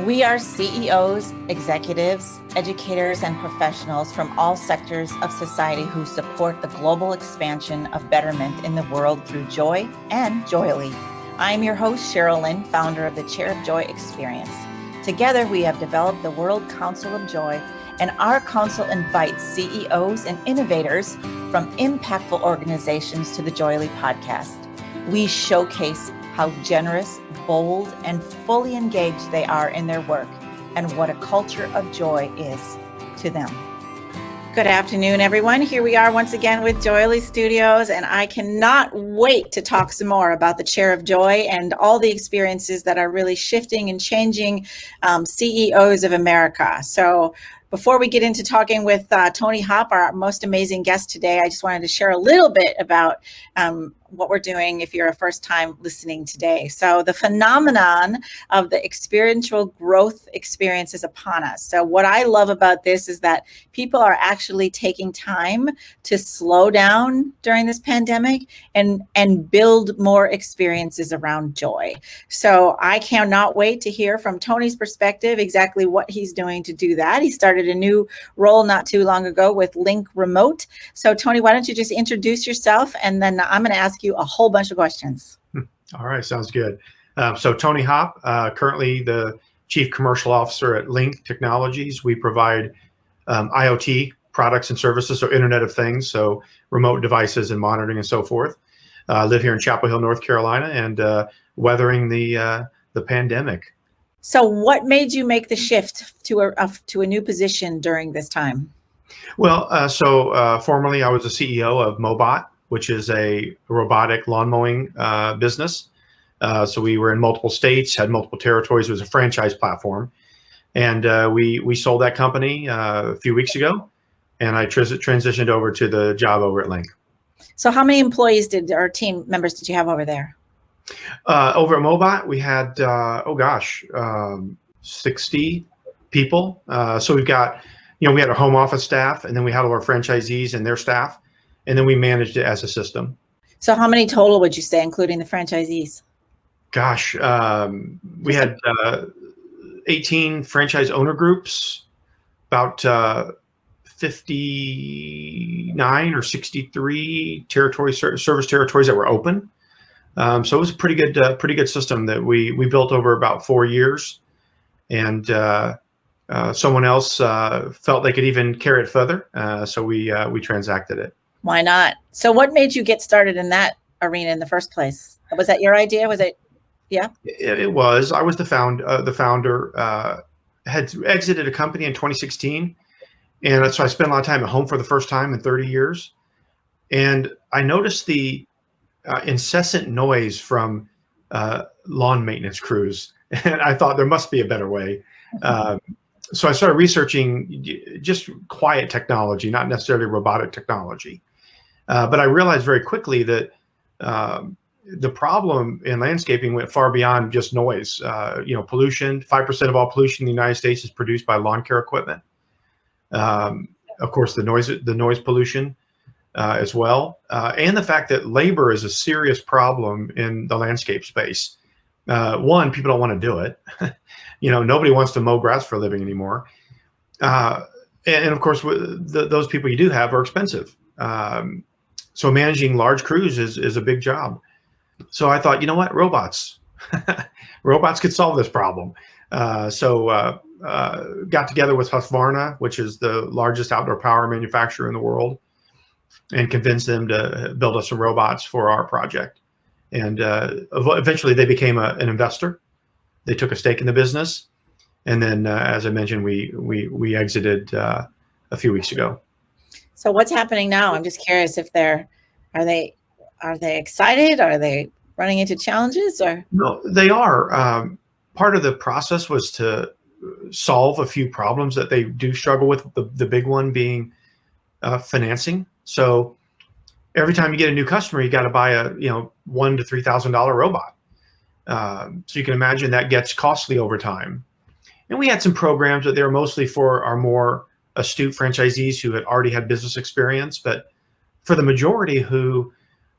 We are CEOs, executives, educators, and professionals from all sectors of society who support the global expansion of betterment in the world through joy and JOYELY. I'm your host, Sheryl Lynn, founder of the Chair of Joy Experience. Together, we have developed the World Council of Joy, and our council invites CEOs and innovators from impactful organizations to the JOYELY Podcast. We showcase how generous, bold, and fully engaged they are in their work and what a culture of joy is to them. Good afternoon, everyone. Here we are once again with JOYELY Studios, and I cannot wait to talk some more about the Chair of Joy and all the experiences that are really shifting and changing CEOs of America. So before we get into talking with Tony Hopp, our most amazing guest today, I just wanted to share a little bit about what we're doing if you're a first time listening today. So the phenomenon of the experiential growth experience is upon us. So what I love about this is that people are actually taking time to slow down during this pandemic and build more experiences around joy. So I cannot wait to hear from Tony's perspective exactly what he's doing to do that. He started a new role not too long ago with Link Remote. So Tony, why don't you just introduce yourself, and then I'm going to ask you a whole bunch of questions. All right, sounds good. So Tony Hopp, currently the Chief Commercial Officer at Link Technologies. We provide IoT products and services, so Internet of Things, so remote devices and monitoring and so forth. I live here in Chapel Hill, North Carolina, and weathering the pandemic. So what made you make the shift to a new position during this time? Well, formerly I was the CEO of Mobot, which is a robotic lawn mowing business. So we were in multiple states, had multiple territories. It was a franchise platform. And we sold that company a few weeks ago, and I transitioned over to the job over at Link. So how many employees or team members did you have over there? Over at Mobot, we had, 60 people. So we've got, we had our home office staff, and then we had all our franchisees and their staff, and then we managed it as a system. So how many total would you say, including the franchisees? Gosh, we had 18 franchise owner groups, about 59 or 63 service territories that were open. So it was a pretty good system that we built over about 4 years, and someone else felt they could even carry it further, so we transacted it. Why not? So what made you get started in that arena in the first place? Was that your idea? Was it? Yeah. It was. I was the founder. Had exited a company in 2016, and so I spent a lot of time at home for the first time in 30 years, and I noticed the incessant noise from lawn maintenance crews, and I thought there must be a better way. So I started researching just quiet technology, not necessarily robotic technology. But I realized very quickly that the problem in landscaping went far beyond just noise. Pollution. 5% of all pollution in the United States is produced by lawn care equipment. Of course, the noise pollution as well, and the fact that labor is a serious problem in the landscape space. One, people don't want to do it. Nobody wants to mow grass for a living anymore. And of course, those people you do have are expensive. So managing large crews is a big job. So I thought, you know what, robots could solve this problem. So got together with Husqvarna, which is the largest outdoor power manufacturer in the world, and convinced them to build us some robots for our project. And eventually they became an investor. They took a stake in the business. And then, as I mentioned, we exited a few weeks ago. So what's happening now? I'm just curious if are they excited? Are they running into challenges? Or no, they are. Part of the process was to solve a few problems that they do struggle with. The big one being financing. So every time you get a new customer, you got to buy a $1,000 to $3,000 robot. So you can imagine that gets costly over time. And we had some programs, but they were mostly for our more astute franchisees who had already had business experience. But for the majority who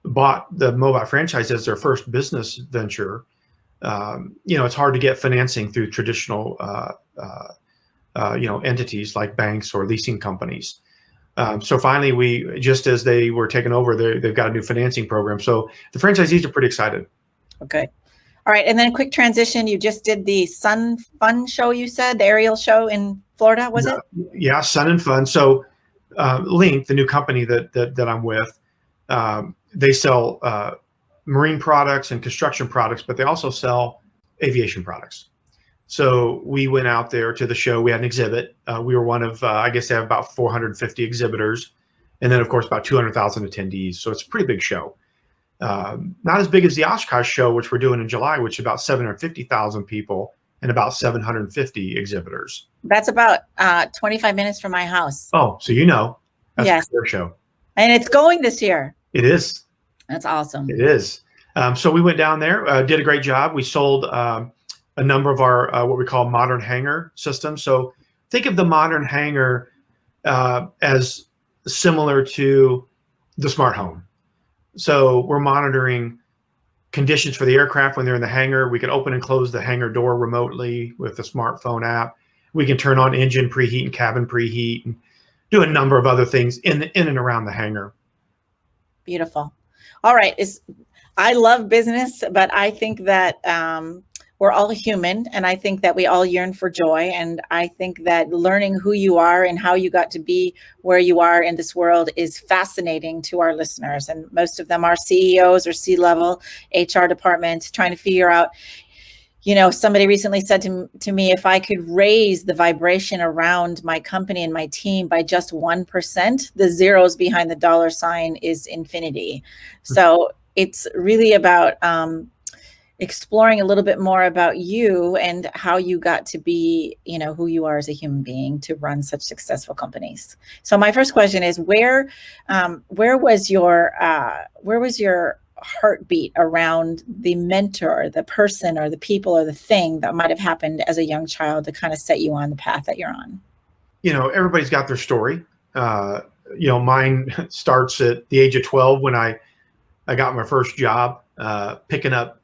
bought the Mobot franchise as their first business venture, it's hard to get financing through traditional, entities like banks or leasing companies. So finally, just as they were taken over, they've got a new financing program. So the franchisees are pretty excited. Okay. All right. And then a quick transition. You just did the Sun Fun show, you said, the aerial show in Florida, was it? Yeah, Sun and Fun. So Link, the new company that I'm with, they sell marine products and construction products, but they also sell aviation products. So we went out there to the show. We had an exhibit. We were one of, I guess they have about 450 exhibitors. And then, of course, about 200,000 attendees. So it's a pretty big show. Not as big as the Oshkosh show, which we're doing in July, which is about 750,000 people and about 750 exhibitors. That's about 25 minutes from my house. Oh, so that's yes. their show. And it's going this year. It is. That's awesome. It is. So we went down there, did a great job. We sold a number of our what we call modern hangar systems. So think of the modern hangar as similar to the smart home. So we're monitoring conditions for the aircraft when they're in the hangar. We can open and close the hangar door remotely with the smartphone app. We can turn on engine preheat and cabin preheat and do a number of other things in and around the hangar. Beautiful. All right. I love business, but I think that we're all human, and I think that we all yearn for joy. And I think that learning who you are and how you got to be where you are in this world is fascinating to our listeners. And most of them are CEOs or C-level HR departments trying to figure out, somebody recently said to me, if I could raise the vibration around my company and my team by just 1%, the zeros behind the dollar sign is infinity. So it's really about exploring a little bit more about you and how you got to be, who you are as a human being to run such successful companies. So my first question is, where was your heartbeat around the mentor, the person or the people or the thing that might have happened as a young child to kind of set you on the path that you're on? Everybody's got their story. Mine starts at the age of 12 when I got my first job picking up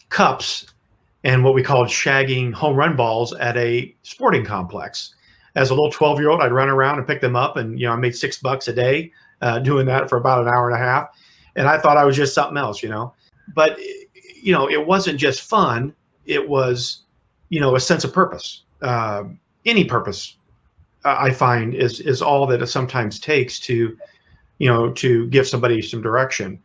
cups and what we called shagging home run balls at a sporting complex. As a little 12-year-old, I'd run around and pick them up, and I made $6 a day doing that for about an hour and a half. And I thought I was just something else, But it wasn't just fun. It was, a sense of purpose. Any purpose, I find, is all that it sometimes takes to give somebody some direction.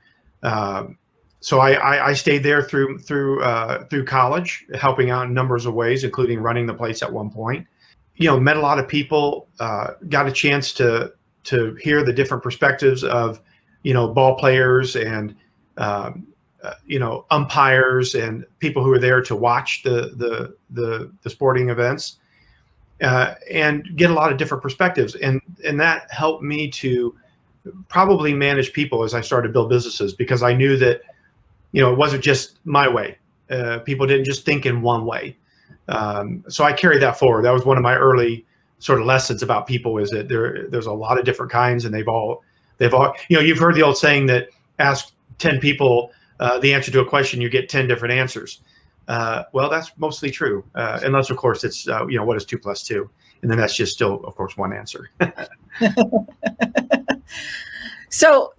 So I stayed there through college, helping out in numbers of ways, including running the place at one point. Met a lot of people, got a chance to hear the different perspectives of, ball players and, umpires and people who are there to watch the sporting events, and get a lot of different perspectives. And that helped me to probably manage people as I started to build businesses, because I knew that, it wasn't just my way. People didn't just think in one way. So I carried that forward. That was one of my early sort of lessons about people, is that there's a lot of different kinds, and they've all, you've heard the old saying that ask 10 people the answer to a question, you get 10 different answers. Well, that's mostly true. Unless of course it's, what is 2 + 2? And then that's just still, of course, one answer. So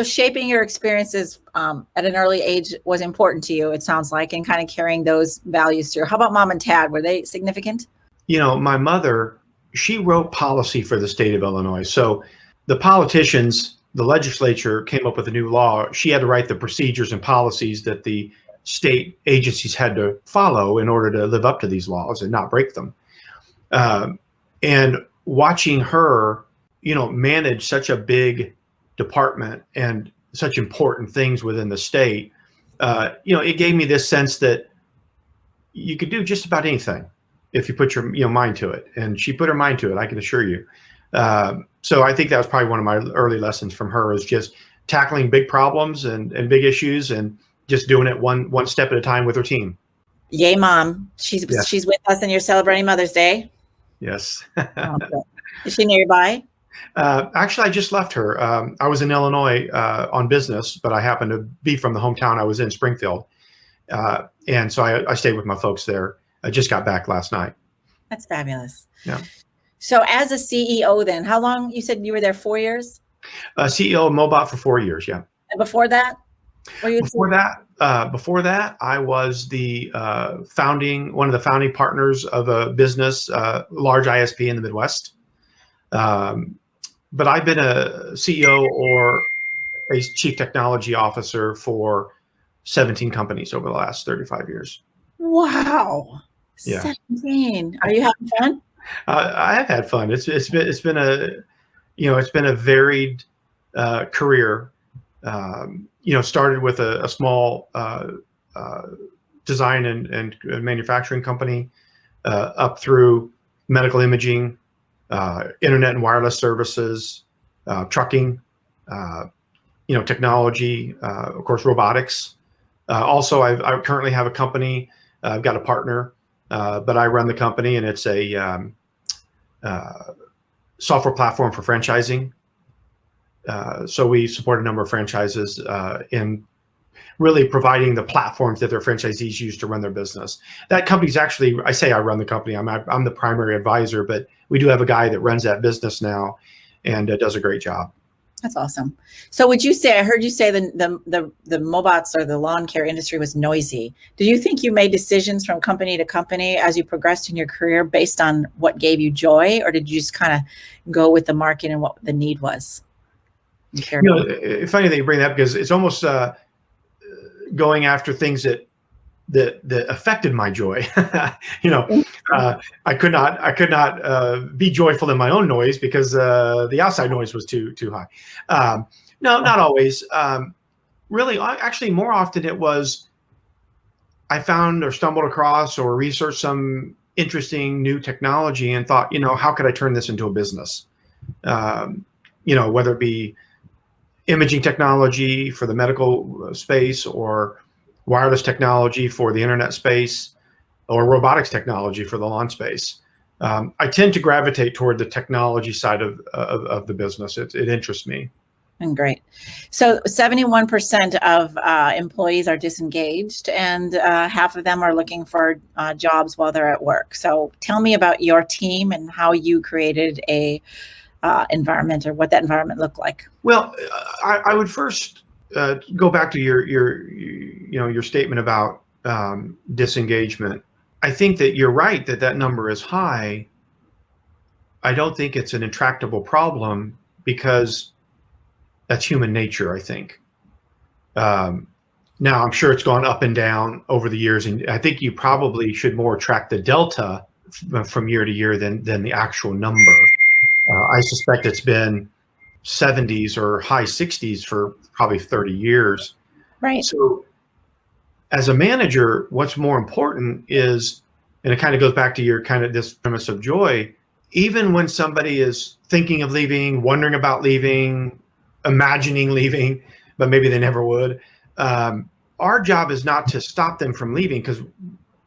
shaping your experiences at an early age was important to you, it sounds like, and kind of carrying those values through. How about mom and dad? Were they significant? My mother, she wrote policy for the state of Illinois. So the politicians, the legislature came up with a new law. She had to write the procedures and policies that the state agencies had to follow in order to live up to these laws and not break them. And watching her, manage such a big department and such important things within the state, it gave me this sense that you could do just about anything if you put your mind to it. And she put her mind to it, I can assure you. So I think that was probably one of my early lessons from her, is just tackling big problems and big issues and just doing it one step at a time with her team. Yay, mom. She's with us and you're celebrating Mother's Day. Yes. Is she nearby? Actually, I just left her. I was in Illinois on business, but I happened to be from the hometown I was in, Springfield. And so I stayed with my folks there. I just got back last night. That's fabulous. Yeah. So as a CEO then, how long, you said you were there 4 years? CEO of Mobot for 4 years. Yeah. And before that? Before that, I was the one of the founding partners of a business, large ISP in the Midwest. But I've been a CEO or a chief technology officer for 17 companies over the last 35 years. Wow. Yeah. 17. Are you having fun? I have had fun. It's been a varied career. Started with a small design and manufacturing company, up through medical imaging, internet and wireless services, trucking, technology, of course, robotics. Also, I currently have a company. I've got a partner, but I run the company, and it's a software platform for franchising. So we support a number of franchises in really providing the platforms that their franchisees use to run their business. That company's actually, I say I run the company, I'm the primary advisor, but we do have a guy that runs that business now and does a great job. That's awesome. So would you say, I heard you say the Mobots or the lawn care industry was noisy. Do you think you made decisions from company to company as you progressed in your career based on what gave you joy, or did you just kind of go with the market and what the need was? It's funny that you bring that up, because it's almost going after things that affected my joy. I could not be joyful in my own noise because the outside noise was too high. No, not always. Really, actually, more often it was I found or stumbled across or researched some interesting new technology and thought, how could I turn this into a business? Whether it be imaging technology for the medical space, or wireless technology for the internet space, or robotics technology for the lawn space. I tend to gravitate toward the technology side of the business. It interests me. And great. So 71% of employees are disengaged, and half of them are looking for jobs while they're at work. So tell me about your team and how you created a environment, or what that environment looked like. Well, I would first go back to your statement about disengagement. I think that you're right that number is high. I don't think it's an intractable problem, because that's human nature, I think. Now, I'm sure it's gone up and down over the years, and I think you probably should more track the delta from year to year than the actual number. I suspect it's been 70s or high 60s for probably 30 years. Right. So as a manager, what's more important is, and it kind of goes back to your kind of this premise of joy, even when somebody is thinking of leaving, wondering about leaving, imagining leaving, but maybe they never would, our job is not to stop them from leaving, because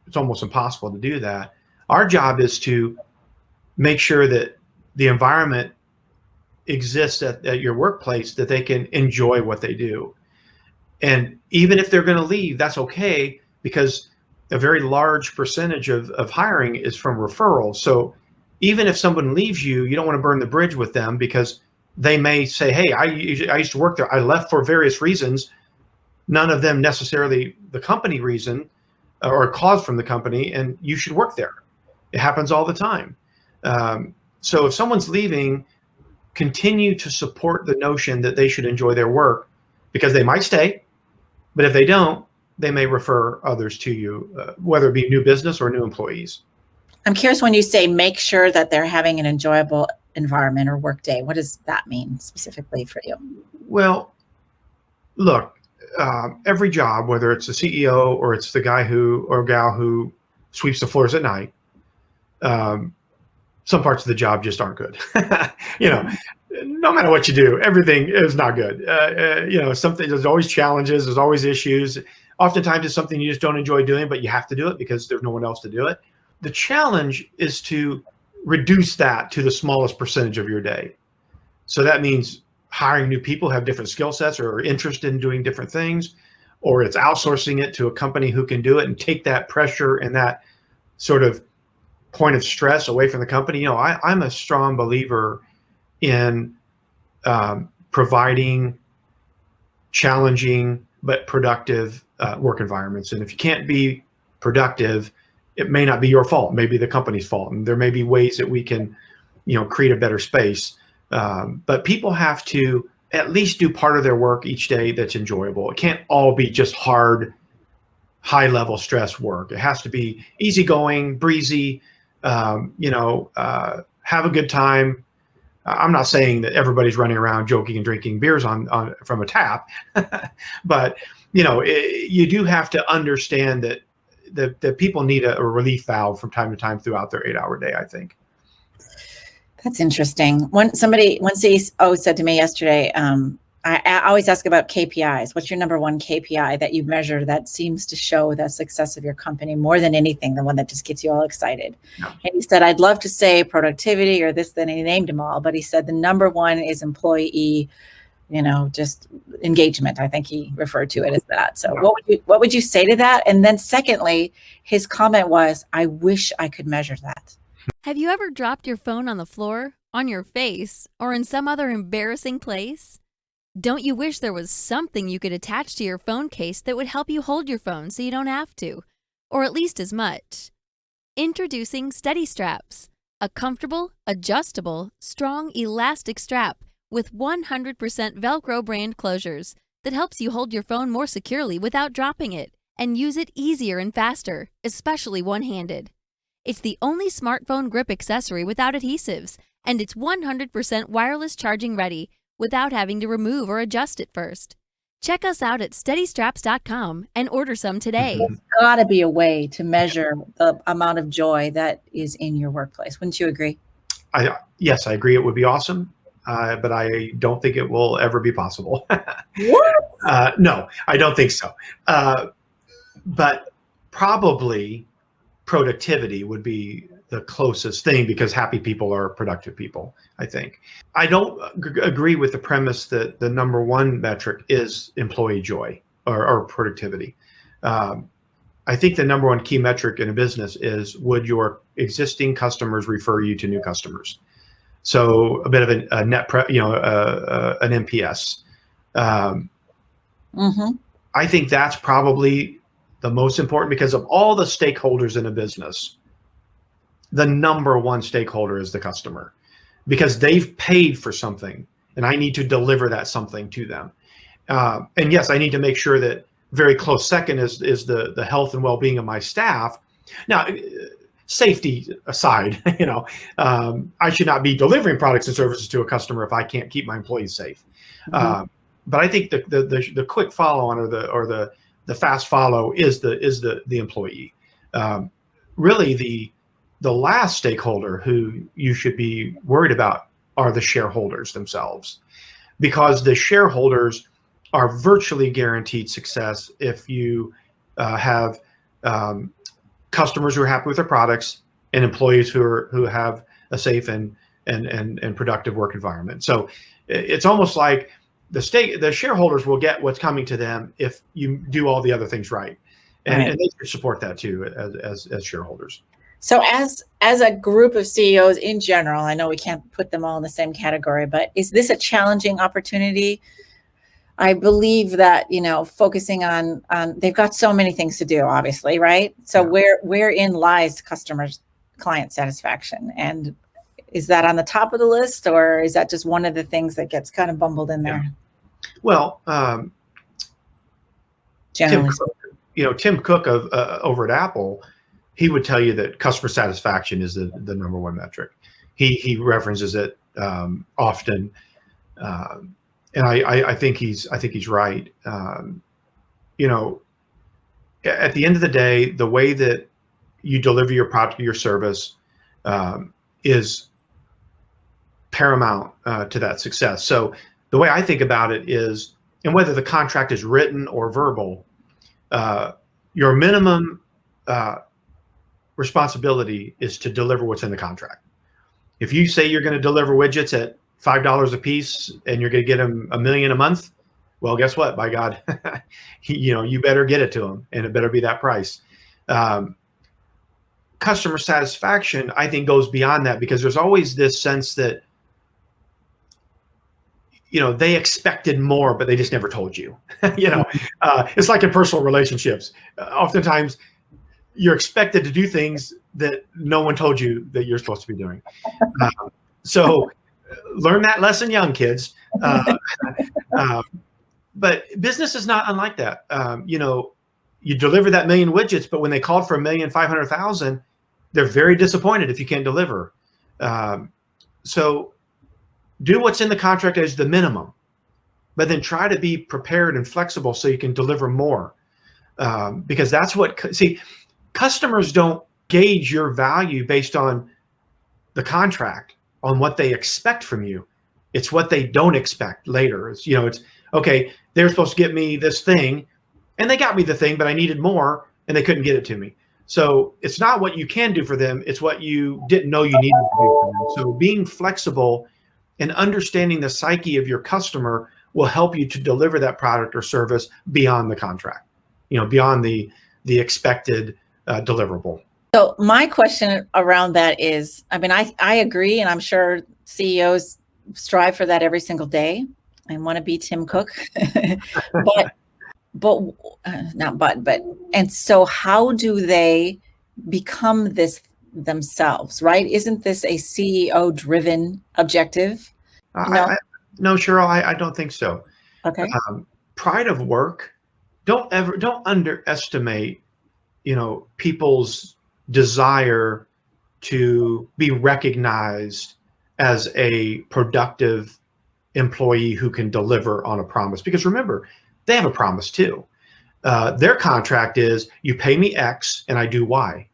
it's almost impossible to do that. Our job is to make sure that the environment exists at your workplace, that they can enjoy what they do. And even if they're going to leave, that's okay, because a very large percentage of hiring is from referrals. So even if someone leaves you, you don't want to burn the bridge with them, because they may say, hey, I used to work there. I left for various reasons. None of them necessarily the company reason or a cause from the company, and you should work there. It happens all the time. So if someone's leaving, continue to support the notion that they should enjoy their work, because they might stay, but if they don't, they may refer others to you, whether it be new business or new employees. I'm curious, when you say make sure that they're having an enjoyable environment or work day, what does that mean specifically for you? Well, look, every job, whether it's the CEO or it's the guy or gal who sweeps the floors at night, some parts of the job just aren't good. No matter what you do, everything is not good. There's always challenges, there's always issues. Oftentimes it's something you just don't enjoy doing, but you have to do it because there's no one else to do it. The challenge is to reduce that to the smallest percentage of your day. So that means hiring new people who have different skill sets or are interested in doing different things, or it's outsourcing it to a company who can do it and take that pressure and that sort of point of stress away from the company. I'm a strong believer in providing challenging but productive work environments. And if you can't be productive, it may not be your fault. Maybe the company's fault. And there may be ways that we can, create a better space. But people have to at least do part of their work each day that's enjoyable. It can't all be just hard, high-level stress work. It has to be easygoing, breezy, have a good time. I'm not saying that everybody's running around joking and drinking beers on from a tap, but you do have to understand that that people need a relief valve from time to time throughout their 8-hour day, I think. That's interesting. One CEO said to me yesterday, I always ask about KPIs. What's your number one KPI that you measure that seems to show the success of your company more than anything, the one that just gets you all excited? No. And he said, I'd love to say productivity or this, then he named them all, but he said the number one is employee, just engagement. I think he referred to it as that. So what would you say to that? And then secondly, his comment was, I wish I could measure that. Have you ever dropped your phone on the floor, on your face, or in some other embarrassing place? Don't you wish there was something you could attach to your phone case that would help you hold your phone so you don't have to, or at least as much? Introducing Steady Straps, a comfortable, adjustable, strong, elastic strap with 100% Velcro brand closures that helps you hold your phone more securely without dropping it and use it easier and faster, especially one-handed. It's the only smartphone grip accessory without adhesives, and it's 100% wireless charging ready without having to remove or adjust it first. Check us out at steadystraps.com and order some today. There's got to be a way to measure the amount of joy that is in your workplace. Wouldn't you agree? Yes, I agree. It would be awesome, but I don't think it will ever be possible. What? No, I don't think so. But probably productivity would be the closest thing, because happy people are productive people, I think. I don't agree with the premise that the number one metric is employee joy or productivity. I think the number one key metric in a business is, would your existing customers refer you to new customers? So a bit of an NPS. I think that's probably the most important, because of all the stakeholders in a business, the number one stakeholder is the customer, because they've paid for something and I need to deliver that something to them. And yes, I need to make sure that very close second is the health and well-being of my staff. Now, safety aside, I should not be delivering products and services to a customer if I can't keep my employees safe. But I think the quick follow on or the fast follow is the employee. Really, the last stakeholder who you should be worried about are the shareholders themselves, because the shareholders are virtually guaranteed success if you have customers who are happy with their products and employees who have a safe and productive work environment. So it's almost like the shareholders will get what's coming to them if you do all the other things right, and they should support that too as shareholders. So as a group of CEOs in general, I know we can't put them all in the same category, but is this a challenging opportunity? I believe that, focusing on they've got so many things to do, obviously, right? So wherein lies client satisfaction? And is that on the top of the list, or is that just one of the things that gets kind of bumbled in there? Well, Tim Cook over at Apple, he would tell you that customer satisfaction is the number one metric. He references it often, and I think he's right. At the end of the day, the way that you deliver your product or your service is paramount to that success. So the way I think about it is, and whether the contract is written or verbal, your minimum responsibility is to deliver what's in the contract. If you say you're going to deliver widgets at $5 a piece and you're going to get them $1 million a month, Well, guess what? By God, you better get it to them, and it better be that price. Customer satisfaction, I think, goes beyond that, because there's always this sense that, they expected more, but they just never told you. It's like in personal relationships. Oftentimes, you're expected to do things that no one told you that you're supposed to be doing. So learn that lesson young, kids. But business is not unlike that. You deliver that million widgets, but when they called for 1,500,000, they're very disappointed if you can't deliver. So do what's in the contract as the minimum, but then try to be prepared and flexible so you can deliver more. Because that's customers don't gauge your value based on the contract, on what they expect from you. It's what they don't expect later. It's okay, they're supposed to get me this thing, and they got me the thing, but I needed more, and they couldn't get it to me. So it's not what you can do for them, it's what you didn't know you needed to do for them. So being flexible and understanding the psyche of your customer will help you to deliver that product or service beyond the contract, beyond the expected deliverable. So my question around that is, I agree, and I'm sure CEOs strive for that every single day and want to be Tim Cook, and so how do they become this themselves, right? Isn't this a CEO driven objective? No, Sheryl, I don't think so. Okay. Pride of work, don't underestimate, people's desire to be recognized as a productive employee who can deliver on a promise. Because remember, they have a promise too. Their contract is, you pay me X and I do Y.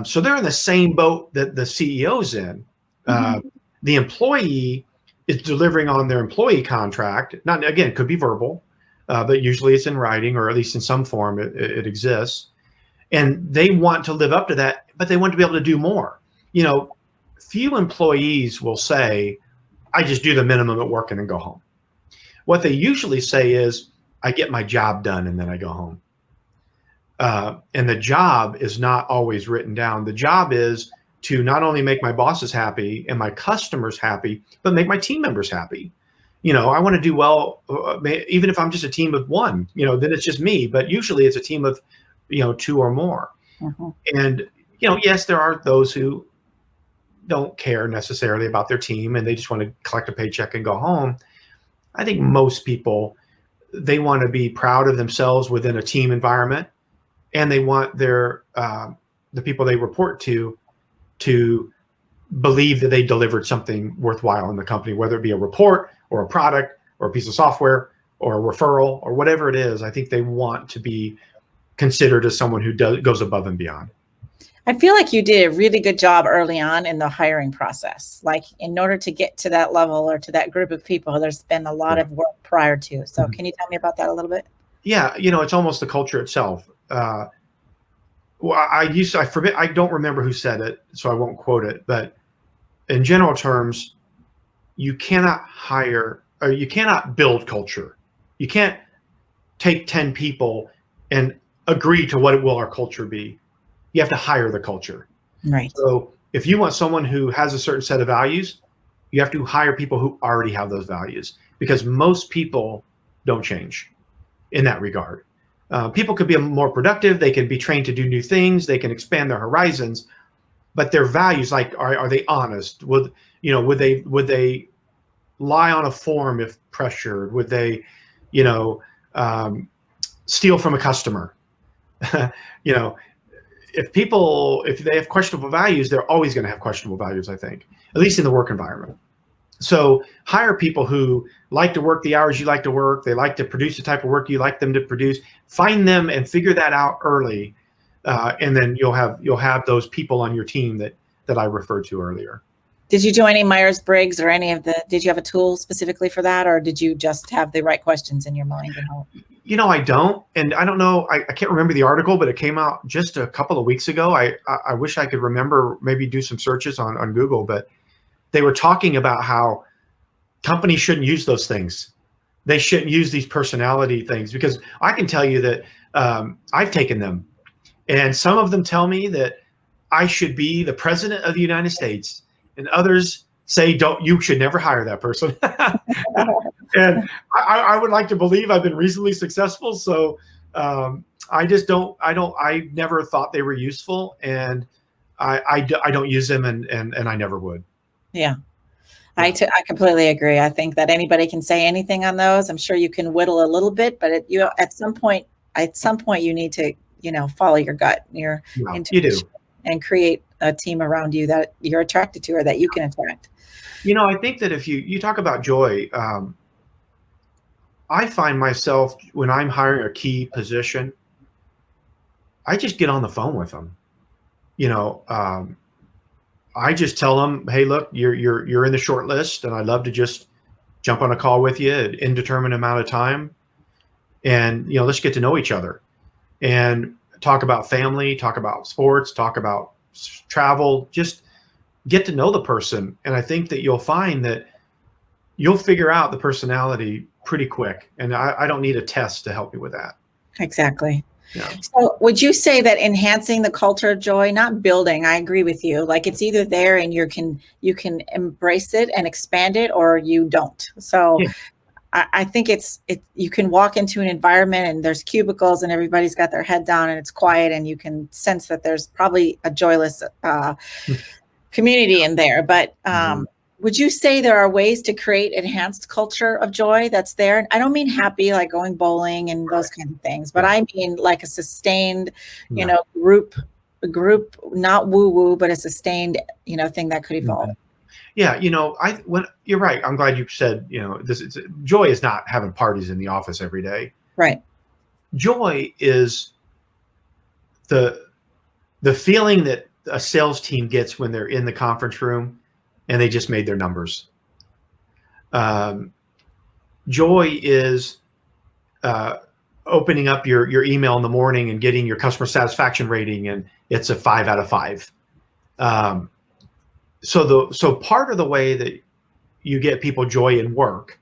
So they're in the same boat that the CEO's in. The employee is delivering on their employee contract. Not, again, could be verbal, but usually it's in writing, or at least in some form it exists. And they want to live up to that, but they want to be able to do more. Few employees will say, I just do the minimum at work and then go home. What they usually say is, I get my job done and then I go home. And the job is not always written down. The job is to not only make my bosses happy and my customers happy, but make my team members happy. I want to do well, even if I'm just a team of one, then it's just me, but usually it's a team of, two or more. And, yes, there are those who don't care necessarily about their team and they just want to collect a paycheck and go home. I think most people, they want to be proud of themselves within a team environment, and they want their the people they report to believe that they delivered something worthwhile in the company, whether it be a report or a product or a piece of software or a referral or whatever it is. I think they want to be considered as someone who goes above and beyond. I feel like you did a really good job early on in the hiring process. Like, in order to get to that level or to that group of people, there's been a lot of work prior to. So can you tell me about that a little bit? Yeah, it's almost the culture itself. I don't remember who said it, so I won't quote it, but in general terms, you cannot build culture. You can't take 10 people and agree to what will our culture be. You have to hire the culture. Right. So if you want someone who has a certain set of values, you have to hire people who already have those values, because most people don't change in that regard. People could be more productive. They can be trained to do new things. They can expand their horizons, but their values, like, are they honest? Would they lie on a form if pressured? Would they, steal from a customer? If they have questionable values, they're always going to have questionable values, I think, at least in the work environment. So hire people who like to work the hours you like to work. They like to produce the type of work you like them to produce. Find them and figure that out early. And then you'll have those people on your team that I referred to earlier. Did you do any Myers-Briggs or did you have a tool specifically for that? Or did you just have the right questions in your mind? I don't, and I don't know, I can't remember the article, but it came out just a couple of weeks ago. I wish I could remember, maybe do some searches on Google, but they were talking about how companies shouldn't use those things. they shouldn't use these personality things, because I can tell you that I've taken them, and some of them tell me that I should be the president of the United States, and others say, you should never hire that person. And I would like to believe I've been reasonably successful. So I never thought they were useful, and I don't use them, and I never would. Yeah. I completely agree. I think that anybody can say anything on those. I'm sure you can whittle a little bit, but at some point you need to, follow your gut, your intuition, and create a team around you that you're attracted to or that you can attract. I think that if you talk about joy, I find myself, when I'm hiring a key position, I just get on the phone with them. I just tell them, hey, look, you're in the short list, and I'd love to just jump on a call with you at an indeterminate amount of time, and let's get to know each other and talk about family, talk about sports, talk about travel, just get to know the person. And I think that you'll find that you'll figure out the personality pretty quick, and I don't need a test to help me with that. Exactly. Yeah. So would you say that enhancing the culture of joy, not building, I agree with you, like it's either there and you can embrace it and expand it, or you don't. So yeah. I think you can walk into an environment and there's cubicles and everybody's got their head down and it's quiet, and you can sense that there's probably a joyless community in there. But would you say there are ways to create enhanced culture of joy that's there? And I don't mean happy, like going bowling and those kinds of things, but I mean like a sustained, group, not woo-woo, but a sustained, thing that could evolve. Yeah. When you're right. I'm glad you said, joy is not having parties in the office every day. Right. Joy is the feeling that a sales team gets when they're in the conference room and they just made their numbers. Joy is opening up your email in the morning and getting your customer satisfaction rating, and it's a 5 out of 5. So part of the way that you get people joy in work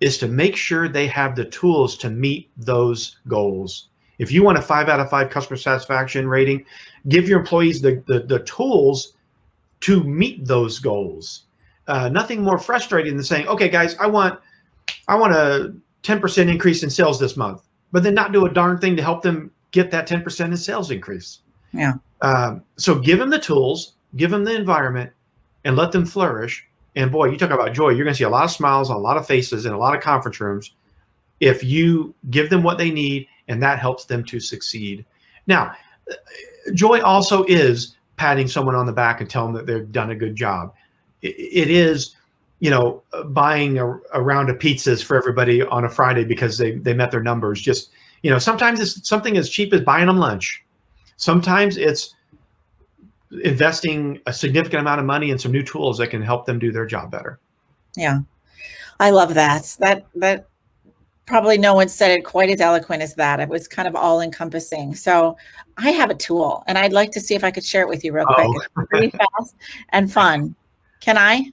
is to make sure they have the tools to meet those goals. If you want a 5 out of 5 customer satisfaction rating, give your employees the tools to meet those goals. Nothing more frustrating than saying, okay, guys, I want a 10% increase in sales this month, but then not do a darn thing to help them get that 10% in sales increase. Yeah. So give them the tools, give them the environment, and let them flourish. And boy, you talk about joy, you're going to see a lot of smiles on a lot of faces in a lot of conference rooms if you give them what they need, and that helps them to succeed. Now, joy also is patting someone on the back and telling them that they've done a good job. It is, buying a round of pizzas for everybody on a Friday because they met their numbers. Just, sometimes it's something as cheap as buying them lunch. Sometimes it's investing a significant amount of money in some new tools that can help them do their job better. Yeah. I love that. That probably no one said it quite as eloquent as that. It was kind of all encompassing. So I have a tool, and I'd like to see if I could share it with you real quick. It's pretty fast and fun. Can I?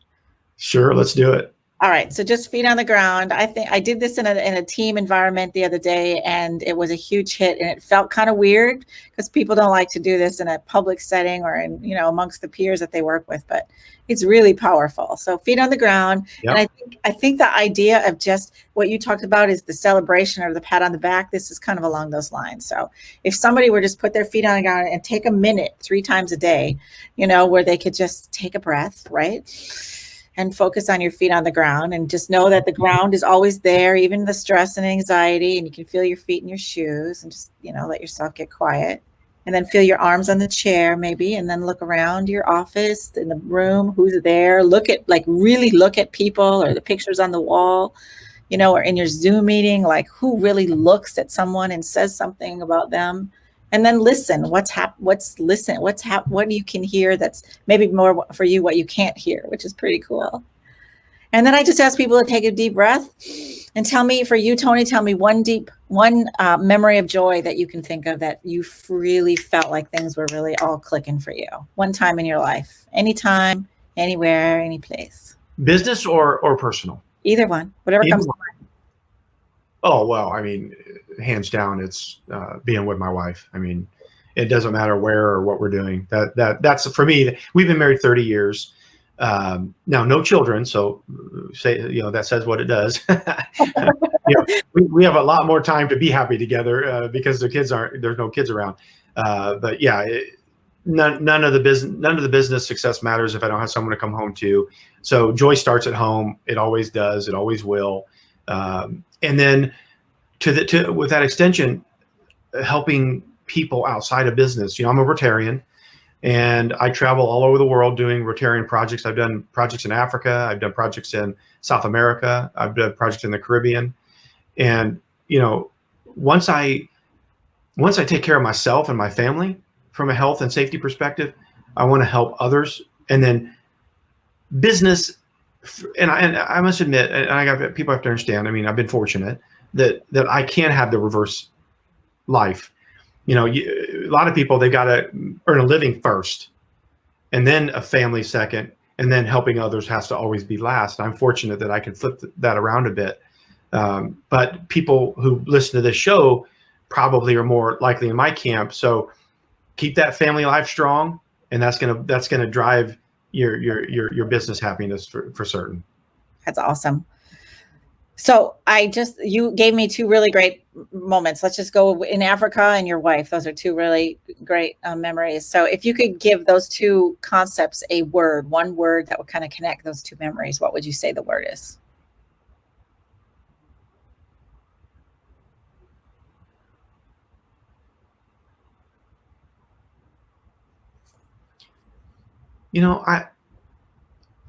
Sure. Let's do it. All right. So just feet on the ground. I think I did this in a team environment the other day, and it was a huge hit, and it felt kind of weird because people don't like to do this in a public setting or in, amongst the peers that they work with, but it's really powerful. So feet on the ground. Yep. And I think the idea of just what you talked about is the celebration or the pat on the back. This is kind of along those lines. So if somebody were just put their feet on the ground and take a minute 3 times a day, where they could just take a breath, right? And focus on your feet on the ground, and just know that the ground is always there, even the stress and anxiety, and you can feel your feet in your shoes, and just, let yourself get quiet. And then feel your arms on the chair maybe, and then look around your office, in the room, who's there. Really look at people or the pictures on the wall, or in your Zoom meeting, like who really looks at someone and says something about them. And then listen, what you can hear that's maybe more for you, what you can't hear, which is pretty cool. And then I just ask people to take a deep breath and tell me, for you, Tony, tell me one memory of joy that you can think of that you really felt like things were really all clicking for you. One time in your life, anytime, anywhere, any place. Business or personal? Either one, whatever comes to mind. Oh, well, I mean, hands down, it's being with my wife. I mean, it doesn't matter where or what we're doing. That's for me. We've been married 30 years. Now, no children, so that says what it does. We have a lot more time to be happy together because there's no kids around. But yeah, none of the business success matters if I don't have someone to come home to. So joy starts at home. It always does. It always will. And then with that extension, helping people outside of business. I'm a Rotarian, and I travel all over the world doing Rotarian projects. I've done projects in Africa. I've done projects in South America. I've done projects in the Caribbean. And, once I take care of myself and my family from a health and safety perspective, I want to help others. And then business, and I must admit, and people have to understand, I mean, I've been fortunate that I can have the reverse life. A lot of people, they've got to earn a living first, and then a family second, and then helping others has to always be last. I'm fortunate that I can flip that around a bit. But people who listen to this show probably are more likely in my camp. So keep that family life strong, and that's gonna drive your business happiness for certain. That's awesome. So you gave me two really great moments. Let's just go in Africa and your wife. Those are two really great memories. So if you could give those two concepts one word that would kind of connect those two memories, what would you say the word is?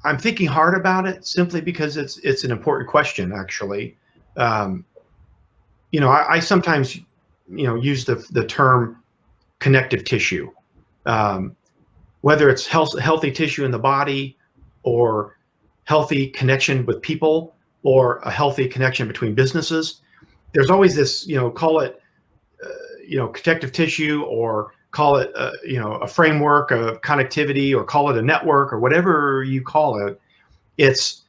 I'm thinking hard about it simply because it's an important question, actually. I sometimes, use the term connective tissue, whether it's healthy tissue in the body, or healthy connection with people, or a healthy connection between businesses. There's always this, call it, connective tissue, or call it, a framework of connectivity, or call it a network, or whatever you call it. It's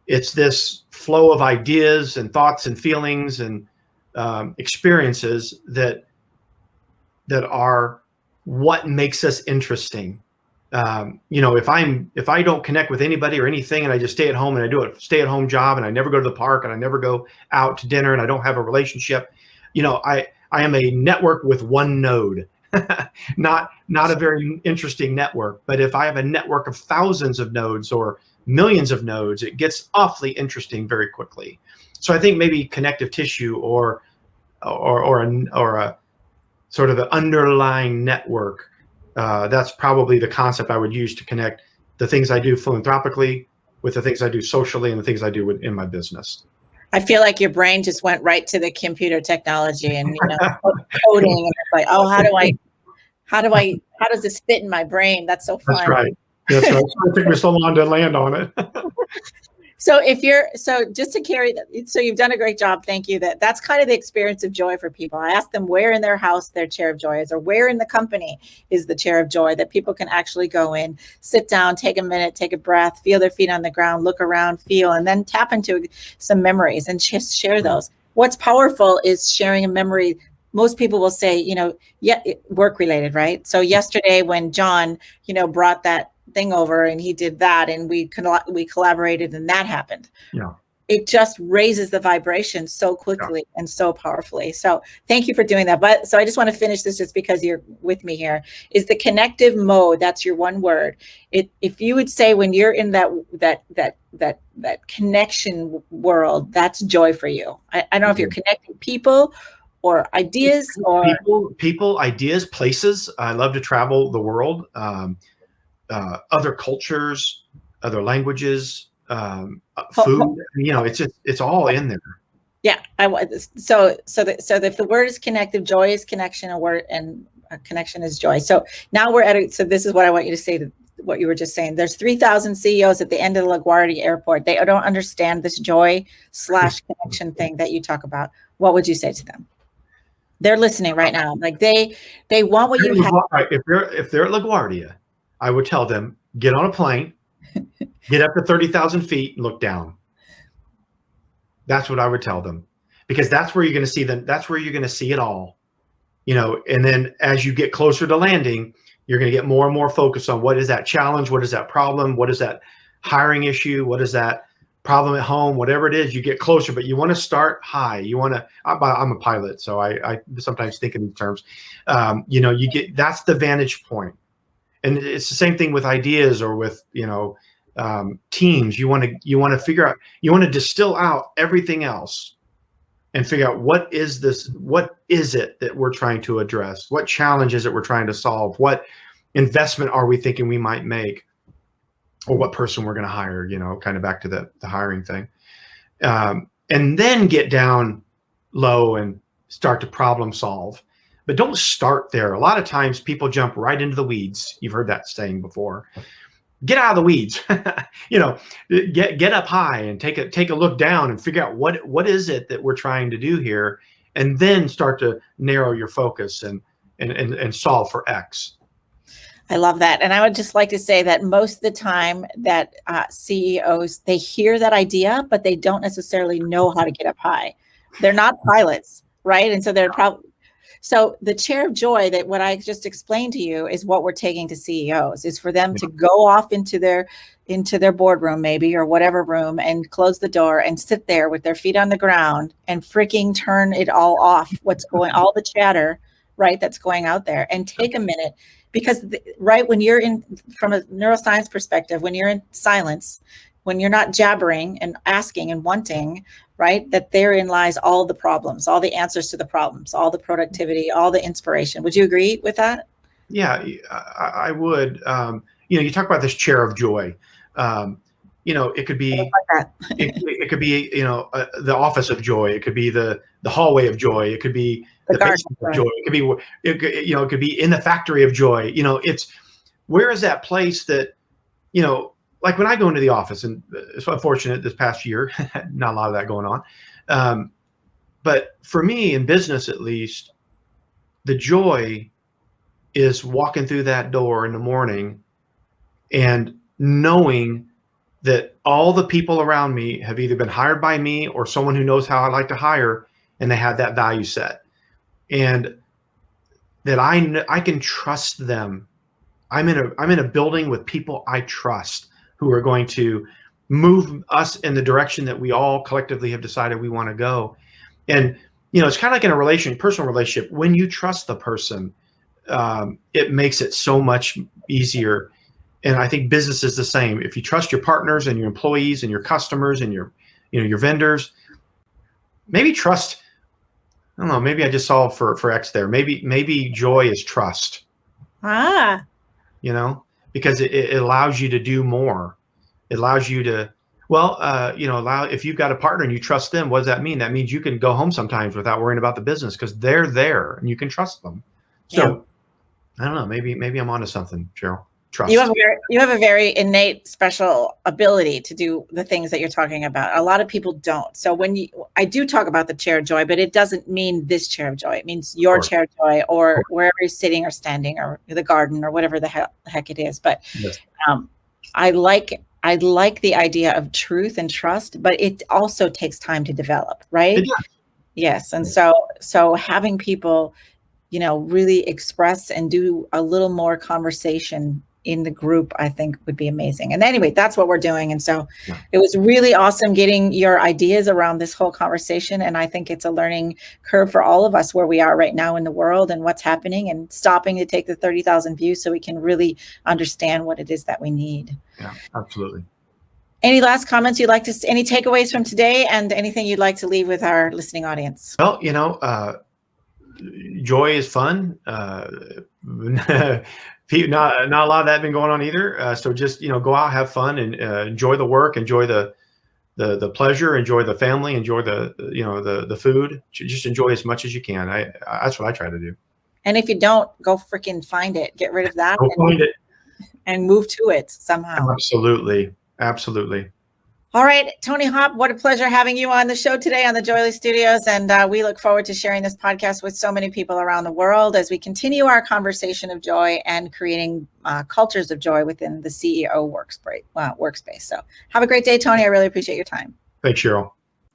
this flow of ideas and thoughts and feelings and experiences that are what makes us interesting. If I don't connect with anybody or anything, and I just stay at home and I do a stay-at-home job, and I never go to the park, and I never go out to dinner, and I don't have a relationship, I am a network with one node. not a very interesting network. But if I have a network of thousands of nodes or millions of nodes, it gets awfully interesting very quickly. So I think maybe connective tissue or a sort of an underlying network. That's probably the concept I would use to connect the things I do philanthropically with the things I do socially and the things I do in my business. I feel like your brain just went right to the computer technology and coding, and it's like, oh, how does this fit in my brain? That's so fun. That's right. It took me so long to land on it. So just to carry that, so you've done a great job. Thank you. That's kind of the experience of joy for people. I ask them where in their house their chair of joy is, or where in the company is the chair of joy, that people can actually go in, sit down, take a minute, take a breath, feel their feet on the ground, look around, feel, and then tap into some memories and just share those. What's powerful is sharing a memory. Most people will say, work related, right? So yesterday when John, brought that thing over and he did that, and we collaborated, and that happened. Yeah. It just raises the vibration so quickly and so powerfully. So thank you for doing that. But so I just want to finish this just because you're with me here, is the connective mode. That's your one word. If you would say when you're in that connection world, that's joy for you. I don't know if you're connecting people or ideas or people, ideas, places. I love to travel the world. Other cultures, other languages, food. It's all in there. Yeah, so if the word is connective, joy is connection, and connection is joy. So now we're at it. So this is what I want you to say to what you were just saying. There's 3,000 CEOs at the end of the LaGuardia Airport. They don't understand this joy/connection thing that you talk about. What would you say to them? They're listening right now. Like they want what you have. If they're at LaGuardia, I would tell them, get on a plane, get up to 30,000 feet and look down. That's what I would tell them. because that's where you're going to see that's where you're going to see it all, and then as you get closer to landing, you're going to get more and more focused on what is that challenge, what is that problem, what is that hiring issue, what is that problem at home, whatever it is. You get closer, but you want to start high. I'm a pilot, so I sometimes think in these terms. That's the vantage point. And it's the same thing with ideas or with, teams. You want to figure out, you want to distill out everything else and figure out what is it that we're trying to address? What challenge is it we're trying to solve? What investment are we thinking we might make? Or what person we're going to hire, kind of back to the hiring thing. And then get down low and start to problem solve. But don't start there. A lot of times people jump right into the weeds. You've heard that saying before. Get out of the weeds. Get up high and take a look down and figure out what is it that we're trying to do here, and then start to narrow your focus and solve for X. I love that. And I would just like to say that most of the time that CEOs, they hear that idea, but they don't necessarily know how to get up high. They're not pilots, right? And so they're probably, so the chair of joy, that what I just explained to you is what we're taking to CEOs, is for them to go off into their boardroom maybe, or whatever room, and close the door and sit there with their feet on the ground and freaking turn it all off. All the chatter, right, that's going out there, and take a minute. Because when you're from a neuroscience perspective, when you're in silence, when you're not jabbering and asking and wanting, right, that therein lies all the problems, all the answers to the problems, all the productivity, all the inspiration. Would you agree with that? Yeah, I would. You talk about this chair of joy. It could be it could be the office of joy. It could be the hallway of joy. It could be the basement of joy. It could be in the factory of joy. It's where is that place that like when I go into the office, and it's unfortunate this past year, not a lot of that going on. But for me in business, at least, the joy is walking through that door in the morning and knowing that all the people around me have either been hired by me or someone who knows how I like to hire, and they have that value set, and that I can trust them. I'm in a building with people I trust who are going to move us in the direction that we all collectively have decided we want to go. And it's kind of like in a personal relationship. When you trust the person, it makes it so much easier. And I think business is the same. If you trust your partners and your employees and your customers and your vendors, maybe trust. I don't know. Maybe I just solved for X there. Maybe joy is trust. Because it allows you to do more. It allows you to, if you've got a partner and you trust them, what does that mean? That means you can go home sometimes without worrying about the business because they're there and you can trust them. So I don't know. Maybe I'm onto something, Sheryl. Trust. You have a very innate, special ability to do the things that you're talking about. A lot of people don't. So I do talk about the chair of joy, but it doesn't mean this chair of joy. It means your chair of joy, or wherever you're sitting or standing, or the garden, or whatever the heck it is. But yes. I like the idea of truth and trust, but it also takes time to develop, right? Yes. And so having people, really express and do a little more conversation in the group, I think would be amazing. And anyway, that's what we're doing. And so it was really awesome getting your ideas around this whole conversation. And I think it's a learning curve for all of us where we are right now in the world and what's happening, and stopping to take the 30,000 views so we can really understand what it is that we need. Yeah, absolutely. Any last comments you'd like to, any takeaways from today, and anything you'd like to leave with our listening audience? Well, joy is fun. Not a lot of that been going on either. So just, go out, have fun, and enjoy the work, enjoy the pleasure, enjoy the family, enjoy the food. Just enjoy as much as you can. That's what I try to do. And if you don't, go freaking find it. Get rid of that. Find it and move to it somehow. Absolutely. All right, Tony Hopp, what a pleasure having you on the show today on the JOYELY Studios. And we look forward to sharing this podcast with so many people around the world as we continue our conversation of joy and creating cultures of joy within the CEO workspace. So have a great day, Tony. I really appreciate your time. Thanks, Sheryl.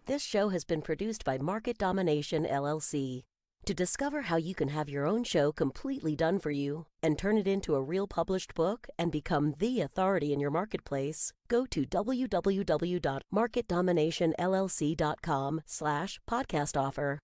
This show has been produced by Market Domination, LLC. To discover how you can have your own show completely done for you and turn it into a real published book and become the authority in your marketplace, go to www.marketdominationllc.com/podcast offer.